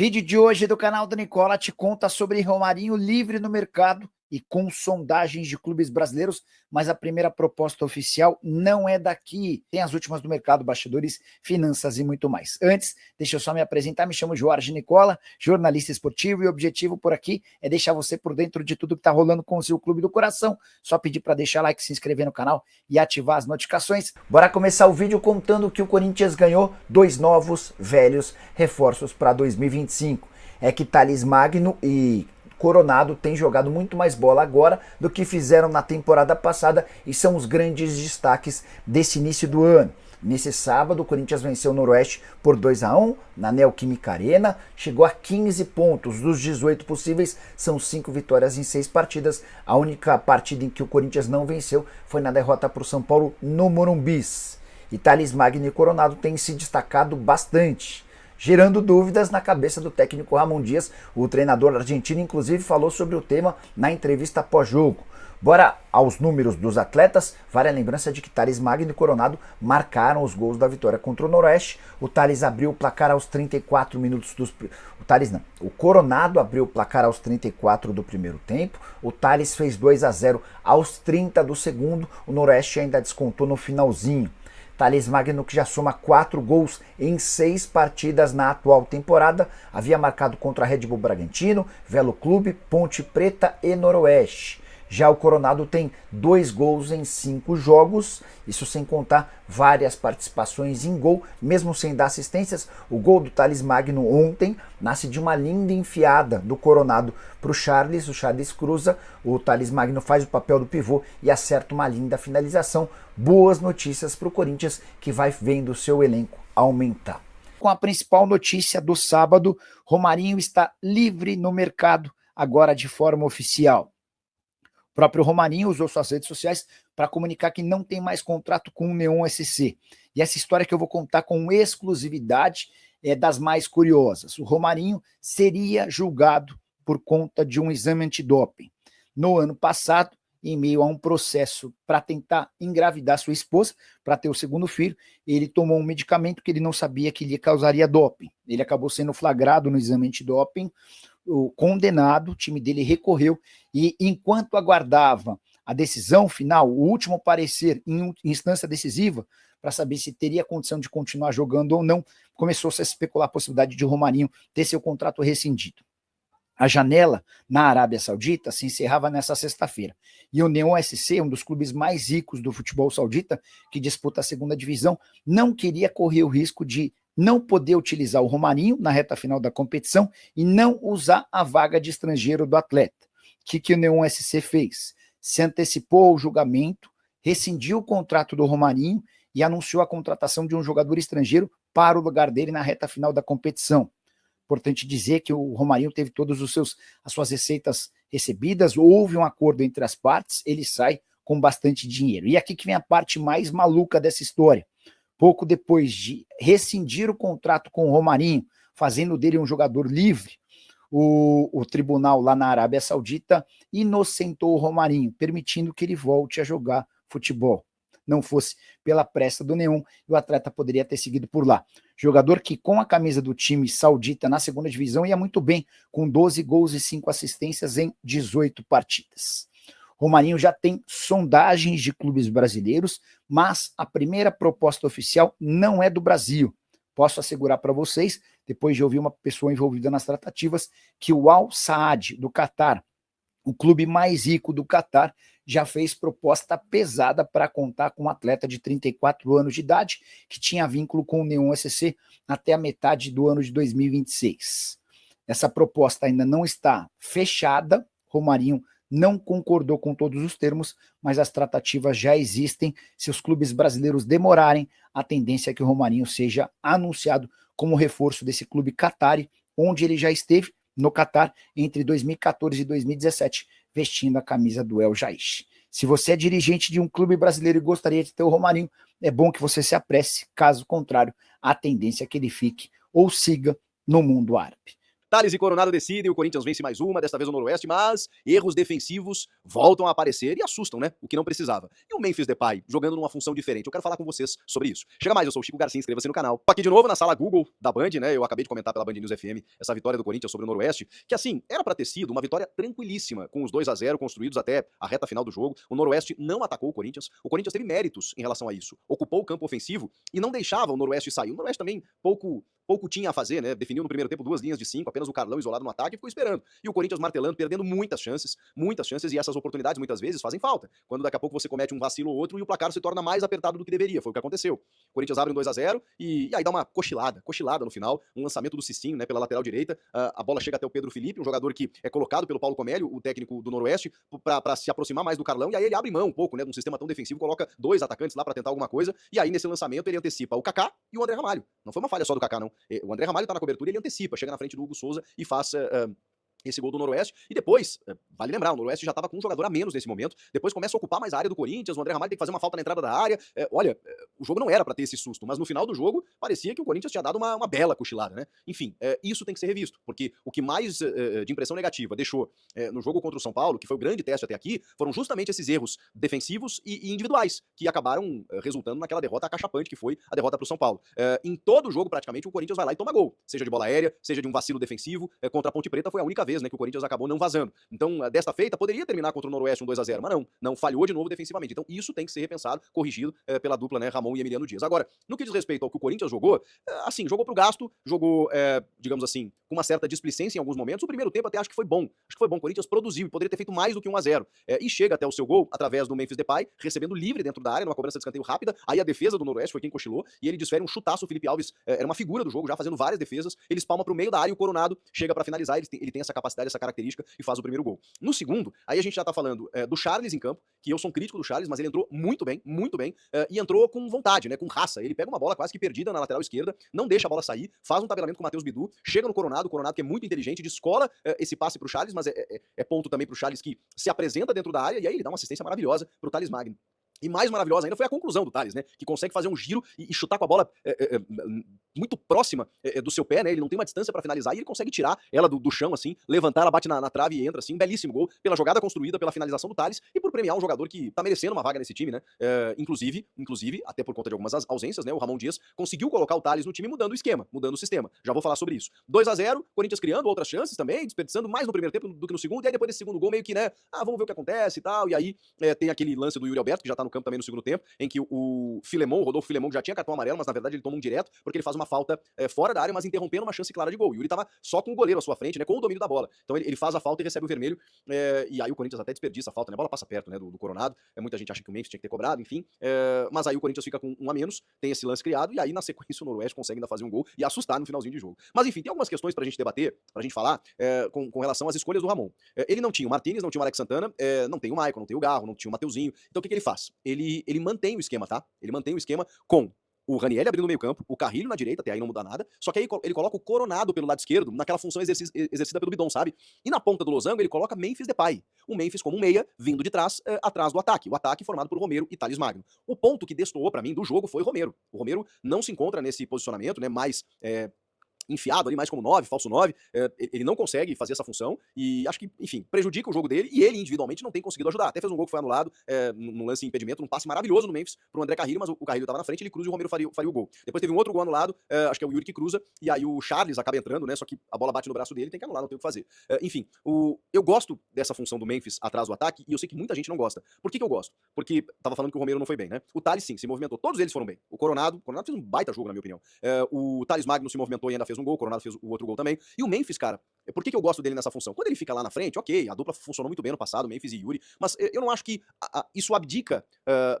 Vídeo de hoje do canal da Nicola te conta sobre Romarinho livre no mercado e com sondagens de clubes brasileiros, mas a primeira proposta oficial não é daqui. Tem as últimas do mercado, bastidores, finanças e muito mais. Antes, deixa eu só me apresentar, me chamo Jorge Nicola, jornalista esportivo, e o objetivo por aqui é deixar você por dentro de tudo que está rolando com o seu clube do coração. Só pedir para deixar like, se inscrever no canal e ativar as notificações. Bora começar o vídeo contando que o Corinthians ganhou 2 novos, velhos reforços para 2025. É que Thales Magno e Coronado tem jogado muito mais bola agora do que fizeram na temporada passada e são os grandes destaques desse início do ano. Nesse sábado, o Corinthians venceu o Noroeste por 2-1 na Neoquímica Arena, chegou a 15 pontos. Dos 18 possíveis, são 5 vitórias em 6 partidas. A única partida em que o Corinthians não venceu foi na derrota para o São Paulo no Morumbis. E Thales Magno e Coronado têm se destacado bastante, gerando dúvidas na cabeça do técnico Ramon Dias. O treinador argentino, inclusive, falou sobre o tema na entrevista pós-jogo. Bora aos números dos atletas. Vale a lembrança de que Thales Magno e Coronado marcaram os gols da vitória contra o Noroeste. O Thales abriu o placar aos 34 minutos dos... O Coronado abriu o placar aos 34 do primeiro tempo. O Thales fez 2-0 aos 30 do segundo. O Noroeste ainda descontou no finalzinho. Thales Magno, que já soma 4 gols em 6 partidas na atual temporada, havia marcado contra Red Bull Bragantino, Velo Clube, Ponte Preta e Noroeste. Já o Coronado tem 2 gols em 5 jogos, isso sem contar várias participações em gol, mesmo sem dar assistências. O gol do Thales Magno ontem nasce de uma linda enfiada do Coronado para o Charles cruza, o Thales Magno faz o papel do pivô e acerta uma linda finalização. Boas notícias para o Corinthians, que vai vendo o seu elenco aumentar. Com a principal notícia do sábado, Romarinho está livre no mercado, agora de forma oficial. O próprio Romarinho usou suas redes sociais para comunicar que não tem mais contrato com o Neon SC. E essa história que eu vou contar com exclusividade é das mais curiosas. O Romarinho seria julgado por conta de um exame antidoping. No ano passado, em meio a um processo para tentar engravidar sua esposa, para ter o segundo filho, ele tomou um medicamento que ele não sabia que lhe causaria doping. Ele acabou sendo flagrado no exame antidoping, condenado, o time dele recorreu, e enquanto aguardava a decisão final, o último parecer em instância decisiva, para saber se teria condição de continuar jogando ou não, começou-se a especular a possibilidade de Romarinho ter seu contrato rescindido. A janela na Arábia Saudita se encerrava nessa sexta-feira. E o Neon SC, um dos clubes mais ricos do futebol saudita, que disputa a segunda divisão, não queria correr o risco de não poder utilizar o Romarinho na reta final da competição e não usar a vaga de estrangeiro do atleta. O que o Neon SC fez? Se antecipou ao julgamento, rescindiu o contrato do Romarinho e anunciou a contratação de um jogador estrangeiro para o lugar dele na reta final da competição. Importante dizer que o Romarinho teve todas as suas receitas recebidas, houve um acordo entre as partes, ele sai com bastante dinheiro. E aqui que vem a parte mais maluca dessa história. Pouco depois de rescindir o contrato com o Romarinho, fazendo dele um jogador livre, o tribunal lá na Arábia Saudita inocentou o Romarinho, permitindo que ele volte a jogar futebol. Não fosse pela pressa do Neon, o atleta poderia ter seguido por lá. Jogador que com a camisa do time saudita na segunda divisão ia muito bem, com 12 gols e 5 assistências em 18 partidas. Romarinho já tem sondagens de clubes brasileiros, mas a primeira proposta oficial não é do Brasil. Posso assegurar para vocês, depois de ouvir uma pessoa envolvida nas tratativas, que o Al Saad do Catar, o clube mais rico do Catar, já fez proposta pesada para contar com um atleta de 34 anos de idade, que tinha vínculo com o Neon SC até a metade do ano de 2026. Essa proposta ainda não está fechada, Romarinho não concordou com todos os termos, mas as tratativas já existem. Se os clubes brasileiros demorarem, a tendência é que o Romarinho seja anunciado como reforço desse clube Qatari, onde ele já esteve no Catar entre 2014 e 2017, vestindo a camisa do El Jaish. Se você é dirigente de um clube brasileiro e gostaria de ter o Romarinho, é bom que você se apresse, caso contrário, a tendência é que ele fique ou siga no mundo árabe. Thales e Coronado decidem, o Corinthians vence mais uma, desta vez o Noroeste, mas erros defensivos voltam a aparecer e assustam, né? O que não precisava. E o Memphis Depay jogando numa função diferente. Eu quero falar com vocês sobre isso. Chega mais, eu sou o Chico Garcia, inscreva-se no canal. Tô aqui de novo na sala Google da Band, né? Eu acabei de comentar pela Band News FM essa vitória do Corinthians sobre o Noroeste, que assim, era pra ter sido uma vitória tranquilíssima, com os 2-0 construídos até a reta final do jogo. O Noroeste não atacou o Corinthians teve méritos em relação a isso. Ocupou o campo ofensivo e não deixava o Noroeste sair. O Noroeste também pouco tinha a fazer, né? Definiu no primeiro tempo 2 linhas de 5, apenas o Carlão isolado no ataque e ficou esperando. E o Corinthians martelando, perdendo muitas chances, e essas oportunidades muitas vezes fazem falta. Quando daqui a pouco você comete um vacilo ou outro e o placar se torna mais apertado do que deveria, foi o que aconteceu. O Corinthians abre um 2-0 e aí dá uma cochilada no final, um lançamento do Cicinho, né, pela lateral direita, a bola chega até o Pedro Felipe, um jogador que é colocado pelo Paulo Comélio, o técnico do Noroeste, para se aproximar mais do Carlão, e aí ele abre mão um pouco, né, de um sistema tão defensivo, coloca 2 atacantes lá para tentar alguma coisa, e aí nesse lançamento ele antecipa o Kaká e o André Ramalho. Não foi uma falha só do Kaká, não. O André Ramalho tá na cobertura e ele antecipa, chega na frente do Hugo Souza e faz esse gol do Noroeste, e depois, vale lembrar, o Noroeste já estava com um jogador a menos nesse momento, depois começa a ocupar mais a área do Corinthians, o André Ramalho tem que fazer uma falta na entrada da área, o jogo não era para ter esse susto, mas no final do jogo, parecia que o Corinthians tinha dado uma bela cochilada, né? Enfim, isso tem que ser revisto, porque o que mais de impressão negativa deixou no jogo contra o São Paulo, que foi o grande teste até aqui, foram justamente esses erros defensivos e individuais, que acabaram resultando naquela derrota acachapante que foi a derrota pro São Paulo. Em todo o jogo, praticamente, o Corinthians vai lá e toma gol, seja de bola aérea, seja de um vacilo defensivo, contra a Ponte Preta foi a única vez, né, que o Corinthians acabou não vazando. Então, desta feita, poderia terminar contra o Noroeste um 2-0, mas não, falhou de novo defensivamente. Então, isso tem que ser repensado, corrigido pela dupla, né, Ramon e Emiliano Dias. Agora, no que diz respeito ao que o Corinthians jogou, assim, jogou pro gasto, jogou, digamos assim, com uma certa displicência em alguns momentos. O primeiro tempo até acho que foi bom. O Corinthians produziu e poderia ter feito mais do que 1-0. E chega até o seu gol através do Memphis Depay, recebendo livre dentro da área, numa cobrança de escanteio rápida. Aí a defesa do Noroeste foi quem cochilou e ele desfere um chutaço. O Felipe Alves era uma figura do jogo, já fazendo várias defesas. Ele espalma pro meio da área e o Coronado chega pra finalizar. Ele tem essa capacidade, essa característica e faz o primeiro gol. No segundo, aí a gente já tá falando do Charles em campo, que eu sou um crítico do Charles, mas ele entrou muito bem, e entrou com vontade, né, com raça. Ele pega uma bola quase que perdida na lateral esquerda, não deixa a bola sair, faz um tabelamento com o Matheus Bidu, chega no Coronado, o Coronado que é muito inteligente, descola esse passe pro Charles, mas é ponto também pro Charles que se apresenta dentro da área, e aí ele dá uma assistência maravilhosa pro Thales Magno. E mais maravilhosa ainda foi a conclusão do Thales, né? Que consegue fazer um giro e chutar com a bola muito próxima do seu pé, né? Ele não tem uma distância para finalizar e ele consegue tirar ela do chão, assim, levantar, ela bate na trave e entra, assim. Belíssimo gol pela jogada construída, pela finalização do Thales e por premiar um jogador que tá merecendo uma vaga nesse time, né? Inclusive, até por conta de algumas ausências, né? O Ramon Dias conseguiu colocar o Thales no time mudando o esquema, mudando o sistema. Já vou falar sobre isso. 2-0, Corinthians criando outras chances também, desperdiçando mais no primeiro tempo do que no segundo. E aí depois desse segundo gol, meio que, né? Vamos ver o que acontece e tal. E aí tem aquele lance do Yuri Alberto, que já tá no campo também no segundo tempo, em que o Rodolfo Filemon, que já tinha cartão amarelo, mas na verdade ele toma um direto, porque ele faz uma falta fora da área, mas interrompendo uma chance clara de gol. E o Yuri tava só com o goleiro à sua frente, né, com o domínio da bola. Então ele faz a falta e recebe o vermelho, e aí o Corinthians até desperdiça a falta, né, a bola passa perto, né, do Coronado, muita gente acha que o Memphis tinha que ter cobrado, enfim, mas aí o Corinthians fica com 1 a menos, tem esse lance criado, e aí na sequência o Noroeste consegue ainda fazer um gol e assustar no finalzinho de jogo. Mas enfim, tem algumas questões pra gente debater, pra gente falar, com relação às escolhas do Ramon. Ele não tinha o Martínez, não tinha o Alex Santana, não tem o Maicon, não tem o Garro, não tinha o Mateuzinho. Então o que ele faz? Ele mantém o esquema, tá? Ele mantém o esquema com o Ranieri abrindo o meio campo, o Carrilho na direita, até aí não muda nada, só que aí ele coloca o Coronado pelo lado esquerdo, naquela função exercida pelo Bidon, sabe? E na ponta do losango ele coloca Memphis Depay, o Memphis como um meia, vindo de trás, atrás do ataque, o ataque formado por Romero e Thales Magno. O ponto que destoou pra mim do jogo foi o Romero. O Romero não se encontra nesse posicionamento, né, mais enfiado ali mais como 9, falso 9, ele não consegue fazer essa função e acho que, enfim, prejudica o jogo dele e ele individualmente não tem conseguido ajudar. Até fez um gol que foi anulado num lance de impedimento, num passe maravilhoso no Memphis pro André Carrilho, mas o Carrilho tava na frente, ele cruza e o Romero faria o gol. Depois teve um outro gol anulado, acho que é o Yuri que cruza, e aí o Charles acaba entrando, né, só que a bola bate no braço dele, tem que anular, não tem o que fazer. Enfim, eu gosto dessa função do Memphis atrás do ataque e eu sei que muita gente não gosta. Por que eu gosto? Porque tava falando que o Romero não foi bem, né? O Thales sim, se movimentou, todos eles foram bem. O Coronado fez um baita jogo, na minha opinião. O Thales Magno se movimentou e ainda fez um gol, o Coronado fez o outro gol também. E o Memphis, cara, por que eu gosto dele nessa função? Quando ele fica lá na frente, ok, a dupla funcionou muito bem no passado, Memphis e Yuri, mas eu não acho que isso abdica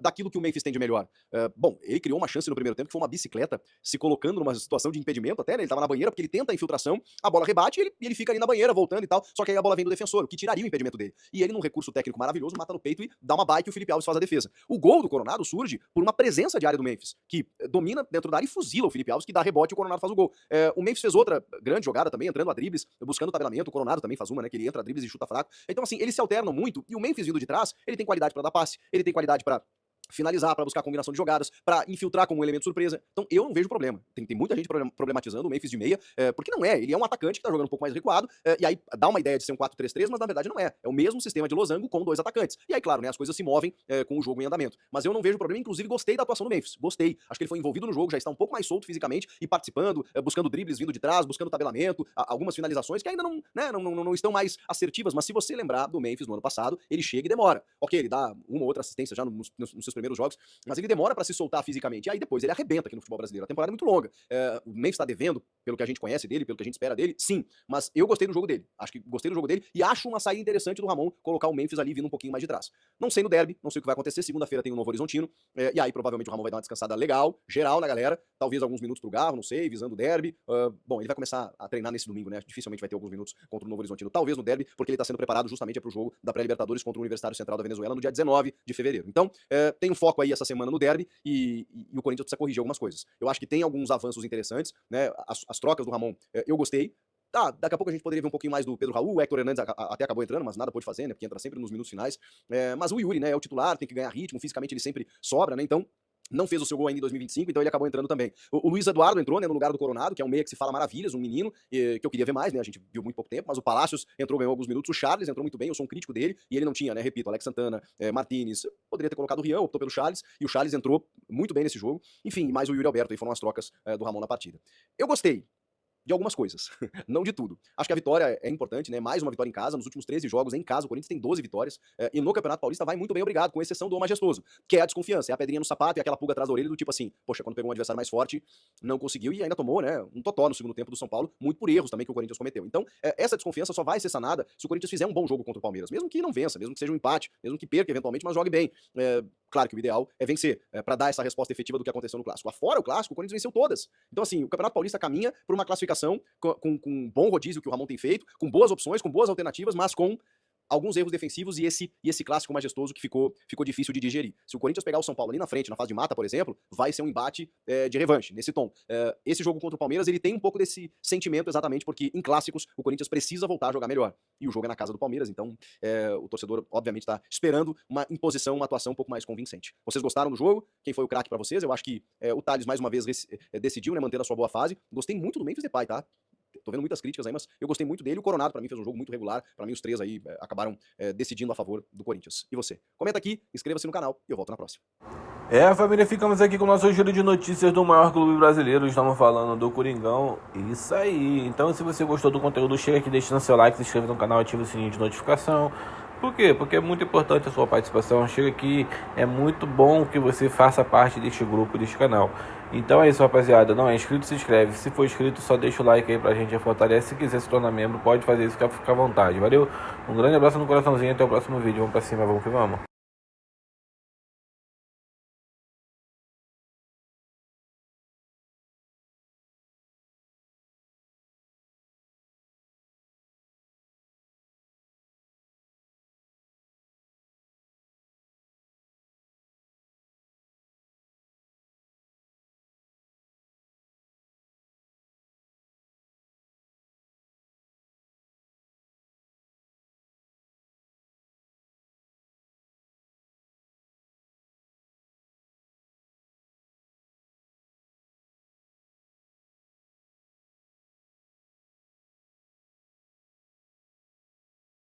daquilo que o Memphis tem de melhor. Bom, ele criou uma chance no primeiro tempo, que foi uma bicicleta se colocando numa situação de impedimento até, né? Ele tava na banheira porque ele tenta a infiltração, a bola rebate e ele fica ali na banheira voltando e tal, só que aí a bola vem do defensor, o que tiraria o impedimento dele. E ele, num recurso técnico maravilhoso, mata no peito e dá uma bike e o Felipe Alves faz a defesa. O gol do Coronado surge por uma presença de área do Memphis, que domina dentro da área e fuzila o Felipe Alves, que dá rebote e o Coronado faz o gol. O Memphis fez outra grande jogada também, entrando a dribles, buscando o tabelamento, o Coronado também faz uma, né, que ele entra a dribles e chuta fraco. Então assim, eles se alternam muito e o Memphis vindo de trás, ele tem qualidade pra dar passe, ele tem qualidade pra finalizar, para buscar combinação de jogadas, para infiltrar como um elemento surpresa. Então eu não vejo problema. Tem muita gente problematizando o Memphis de meia, porque não é. Ele é um atacante que tá jogando um pouco mais recuado, e aí dá uma ideia de ser um 4-3-3, mas na verdade não é. É o mesmo sistema de losango com 2 atacantes. E aí, claro, né, as coisas se movem com o jogo em andamento. Mas eu não vejo problema, inclusive gostei da atuação do Memphis. Gostei. Acho que ele foi envolvido no jogo, já está um pouco mais solto fisicamente e participando, buscando dribles vindo de trás, buscando tabelamento, algumas finalizações que ainda não estão mais assertivas, mas se você lembrar do Memphis no ano passado, ele chega e demora. Ok, ele dá uma ou outra assistência já nos seus primeiros jogos, mas ele demora para se soltar fisicamente. E aí depois ele arrebenta aqui no futebol brasileiro. A temporada é muito longa. O Memphis está devendo, pelo que a gente conhece dele, pelo que a gente espera dele, sim. Mas eu gostei do jogo dele. Acho que gostei do jogo dele e acho uma saída interessante do Ramon colocar o Memphis ali vindo um pouquinho mais de trás. Não sei no derby, não sei o que vai acontecer. Segunda-feira tem o Novo Horizontino. E aí provavelmente o Ramon vai dar uma descansada legal, geral na galera. Talvez alguns minutos pro Garro, não sei, visando o derby. Bom, ele vai começar a treinar nesse domingo, né? Dificilmente vai ter alguns minutos contra o Novo Horizontino. Talvez no derby, porque ele tá sendo preparado justamente pro jogo da pré-Libertadores contra o Universitário Central da Venezuela no dia 19 de fevereiro. Então, tem um foco aí essa semana no derby e o Corinthians precisa corrigir algumas coisas. Eu acho que tem alguns avanços interessantes, né? As trocas do Ramon, eu gostei. Tá, daqui a pouco a gente poderia ver um pouquinho mais do Pedro Raul, o Héctor Hernandes até acabou entrando, mas nada pôde fazer, né? Porque entra sempre nos minutos finais. Mas o Yuri, né? É o titular, tem que ganhar ritmo, fisicamente ele sempre sobra, né? Então, não fez o seu gol ainda em 2025, então ele acabou entrando também. O Luiz Eduardo entrou, né, no lugar do Coronado, que é um meia que se fala maravilhas, um menino, que eu queria ver mais, né, a gente viu muito pouco tempo, mas o Palácios entrou, ganhou alguns minutos, o Charles entrou muito bem, eu sou um crítico dele, e ele não tinha, né, repito, Alex Santana, Martínez, poderia ter colocado o Rian, optou pelo Charles, e o Charles entrou muito bem nesse jogo, enfim, mais o Yuri Alberto, aí foram as trocas do Ramon na partida. Eu gostei de algumas coisas, não de tudo. Acho que a vitória é importante, né? Mais uma vitória em casa, nos últimos 13 jogos em casa, o Corinthians tem 12 vitórias, e no Campeonato Paulista vai muito bem, obrigado, com exceção do Majestoso, que é a desconfiança, é a pedrinha no sapato e aquela pulga atrás da orelha do tipo assim, poxa, quando pegou um adversário mais forte, não conseguiu e ainda tomou, né, um totó no segundo tempo do São Paulo, muito por erros também que o Corinthians cometeu. Então, essa desconfiança só vai ser sanada se o Corinthians fizer um bom jogo contra o Palmeiras, mesmo que não vença, mesmo que seja um empate, mesmo que perca eventualmente, mas jogue bem. Claro que o ideal é vencer, para dar essa resposta efetiva do que aconteceu no Clássico. Afora o Clássico, o Corinthians venceu todas. Então, assim, o Campeonato Paulista caminha por uma classificação com um bom rodízio que o Ramon tem feito, com boas opções, com boas alternativas, mas com alguns erros defensivos e esse clássico majestoso que ficou difícil de digerir. Se o Corinthians pegar o São Paulo ali na frente, na fase de mata, por exemplo, vai ser um embate de revanche, nesse tom. Esse jogo contra o Palmeiras, ele tem um pouco desse sentimento exatamente porque em clássicos o Corinthians precisa voltar a jogar melhor. E o jogo é na casa do Palmeiras, então o torcedor obviamente está esperando uma imposição, uma atuação um pouco mais convincente. Vocês gostaram do jogo? Quem foi o craque para vocês? Eu acho que o Thales mais uma vez decidiu, né, manter a sua boa fase. Gostei muito do Memphis Depay, tá? Tô vendo muitas críticas aí, mas eu gostei muito dele. O Coronado, pra mim, fez um jogo muito regular. Pra mim, os três aí acabaram decidindo a favor do Corinthians. E você? Comenta aqui, inscreva-se no canal e eu volto na próxima. Família, ficamos aqui com o nosso giro de notícias do maior clube brasileiro. Estamos falando do Coringão. Isso aí. Então, se você gostou do conteúdo, chega aqui deixando seu like, se inscreva no canal, ativa o sininho de notificação. Por quê? Porque é muito importante a sua participação. Chega aqui, é muito bom que você faça parte deste grupo, deste canal. Então é isso, rapaziada. Não é inscrito, se inscreve. Se for inscrito, só deixa o like aí pra gente, fortalece. Se quiser se tornar membro, pode fazer isso, fica à vontade. Valeu? Um grande abraço no coraçãozinho, até o próximo vídeo. Vamos pra cima, vamos que vamos.